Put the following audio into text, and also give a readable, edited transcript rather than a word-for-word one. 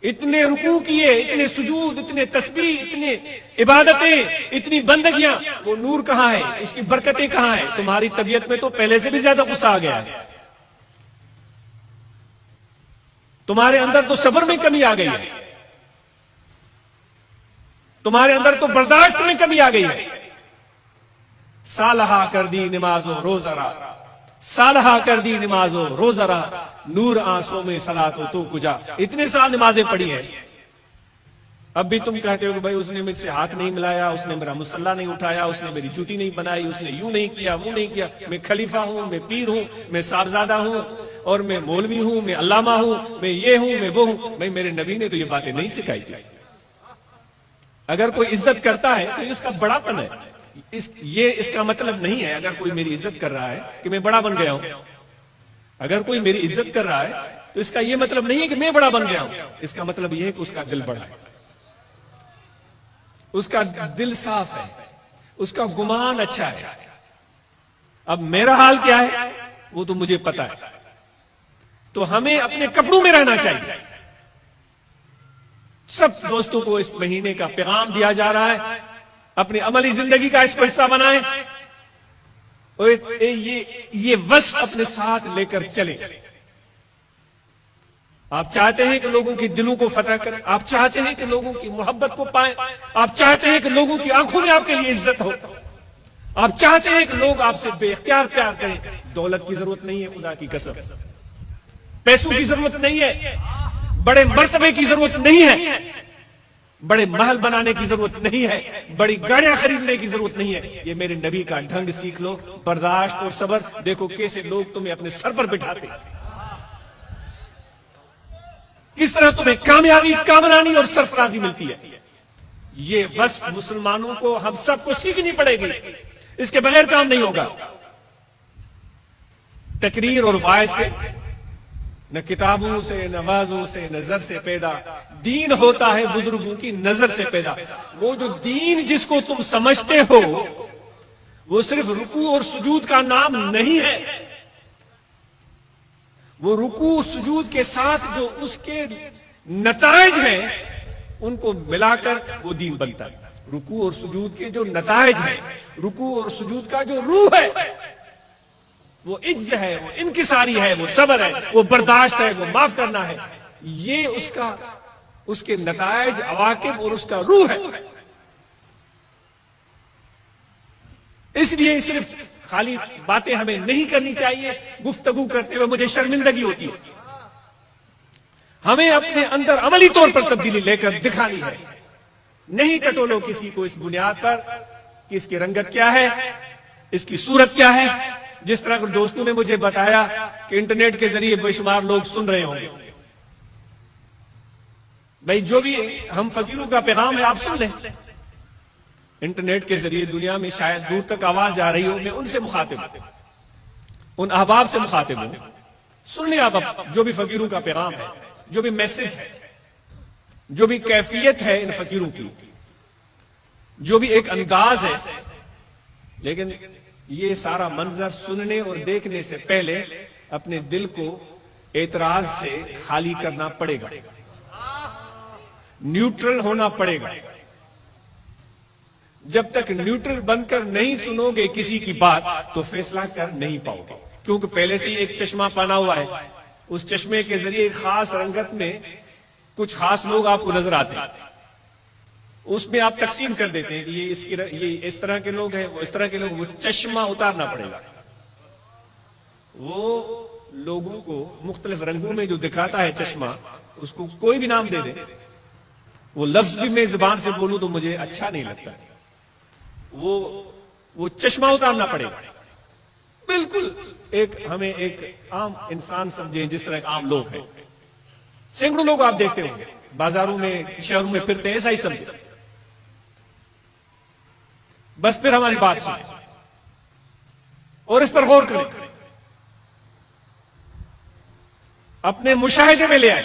اتنے رکوع کیے، اتنے سجود، اتنے تسبیح، اتنے عبادتیں، اتنی بندگیاں، وہ نور کہاں ہے؟ اس کی برکتیں کہاں ہیں؟ تمہاری طبیعت میں تو پہلے سے بھی زیادہ غصہ آ گیا ہے، تمہارے اندر تو صبر میں کمی آ گئی ہے، تمہارے اندر تو برداشت میں کمی آ گئی ہے۔ صالحہ کر دی نماز و روزہ را، صالحہ کر دی نماز و روزہ را، نور آنسوں میں صلاۃ و تو کجا۔ اتنے سال نمازیں پڑھی ہیں، اب بھی تم کہتے ہو کہ بھائی اس نے مجھ سے ہاتھ نہیں ملایا، اس نے میرا مصلی نہیں اٹھایا، اس نے میری جوتی نہیں بنائی، اس نے یوں نہیں کیا، وہ نہیں کیا، میں خلیفہ ہوں، میں پیر ہوں، میں صاحبزادہ ہوں، اور میں مولوی ہوں، میں علامہ ہوں، میں یہ ہوں، میں وہ ہوں۔ بھائی میرے نبی نے تو یہ باتیں نہیں سکھائی تھی۔ اگر کوئی عزت کرتا ہے تو اس کا بڑا پن ہے، یہ اس کا مطلب نہیں ہے اگر کوئی میری عزت کر رہا ہے کہ میں بڑا بن گیا ہوں۔ اگر کوئی میری عزت کر رہا ہے تو اس کا یہ مطلب نہیں ہے کہ میں بڑا بن گیا ہوں، اس کا مطلب یہ ہے کہ اس کا دل بڑا ہے، اس کا دل صاف ہے، اس کا گمان اچھا ہے۔ اب میرا حال کیا ہے وہ تو مجھے پتا ہے، تو ہمیں اپنے کپڑوں میں رہنا چاہیے۔ سب دوستوں کو اس مہینے کا پیغام دیا جا رہا ہے، اپنی عملی زندگی کا اس کو حصہ بنائیں، اور یہ وصف اپنے ساتھ لے کر چلیں۔ آپ چاہتے ہیں کہ لوگوں کے دلوں کو فتح کریں، آپ چاہتے ہیں کہ لوگوں کی محبت کو پائیں، آپ چاہتے ہیں کہ لوگوں کی آنکھوں میں آپ کے لیے عزت ہو، آپ چاہتے ہیں کہ لوگ آپ سے بے اختیار پیار کریں۔ دولت کی ضرورت نہیں ہے، خدا کی قسم، پیسوں کی ضرورت نہیں ہے، بڑے مرتبے کی ضرورت نہیں ہے، بڑے محل بنانے کی ضرورت نہیں ہے، بڑی گاڑیاں خریدنے کی ضرورت نہیں ہے۔ یہ میرے نبی کا ڈھنگ سیکھ لو، برداشت اور صبر۔ دیکھو کیسے لوگ تمہیں اپنے سر پر بٹھاتے، کس طرح تمہیں کامیابی، کامرانی اور سرفرازی ملتی ہے۔ یہ وصف مسلمانوں کو، ہم سب کو سیکھنی پڑے گی، اس کے بغیر کام نہیں ہوگا۔ تقریر اور وعظ سے، نہ کتابوں سے، نہ وعظوں سے، نظر سے پیدا، دین ہوتا ہے بزرگوں کی نظر سے پیدا۔ وہ جو دین جس کو تم سمجھتے ہو وہ صرف رکوع اور سجود کا نام نہیں ہے، وہ رکوع سجود کے ساتھ جو اس کے نتائج ہیں ان کو ملا کر وہ دین بنتا ہے۔ رکوع اور سجود کے جو نتائج ہیں، رکوع اور سجود کا جو روح ہے، وہ عجز ہے، وہ انکساری ہے، وہ صبر ہے، وہ برداشت ہے، وہ معاف کرنا ہے۔ یہ اس کے نتائج، عواقب اور اس کا روح ہے۔ اس لیے صرف خالی باتیں ہمیں نہیں کرنی چاہیے، گفتگو کرتے ہوئے مجھے شرمندگی ہوتی ہے۔ ہمیں اپنے اندر عملی طور پر تبدیلی لے کر دکھانی ہے۔ نہیں ٹٹولو کسی کو اس بنیاد پر کہ اس کی رنگت کیا ہے، اس کی صورت کیا ہے۔ جس طرح دوستوں نے مجھے بتایا کہ انٹرنیٹ کے ذریعے بے شمار لوگ سن رہے ہوں گے، بھائی جو بھی ہم فقیروں کا پیغام ہے آپ سن لیں۔ انٹرنیٹ کے ذریعے دنیا میں شاید دور تک آواز جا رہی ہو، میں ان سے مخاطب ہوں، ان احباب سے مخاطب ہوں۔ سن لیں آپ جو بھی فقیروں کا پیغام ہے، جو بھی میسج ہے، جو بھی کیفیت ہے ان فقیروں کی، جو بھی ایک انداز ہے۔ لیکن یہ سارا منظر سننے اور دیکھنے سے پہلے اپنے دل کو اعتراض سے خالی کرنا پڑے گا، نیوٹرل ہونا پڑے گا۔ جب تک نیوٹرل بن کر نہیں سنو گے کسی کی بات تو فیصلہ کر نہیں پاؤ گے، کیونکہ پہلے سے ایک چشمہ پانا ہوا ہے۔ اس چشمے کے ذریعے ایک خاص رنگت میں کچھ خاص لوگ آپ کو نظر آتے ہیں، اس میں آپ تقسیم کر دیتے ہیں کہ یہ اس طرح کے لوگ ہیں، وہ اس طرح کے لوگ۔ وہ چشمہ اتارنا پڑے گا۔ وہ لوگوں کو مختلف رنگوں میں جو دکھاتا ہے چشمہ، اس کو کوئی بھی نام دے دے، وہ لفظ بھی میں زبان سے بولوں تو مجھے اچھا نہیں لگتا، وہ چشمہ اتارنا پڑے گا۔ بالکل ہمیں ایک عام انسان سمجھیں، جس طرح عام لوگ ہیں۔ سینکڑوں لوگ آپ دیکھتے ہوں گے بازاروں میں، شہروں میں پھرتے ہیں، ایسا ہی سمجھیں۔ بس پھر ہماری بات سنیں اور اس پر غور کریں، اپنے مشاہدے میں لے آئیں۔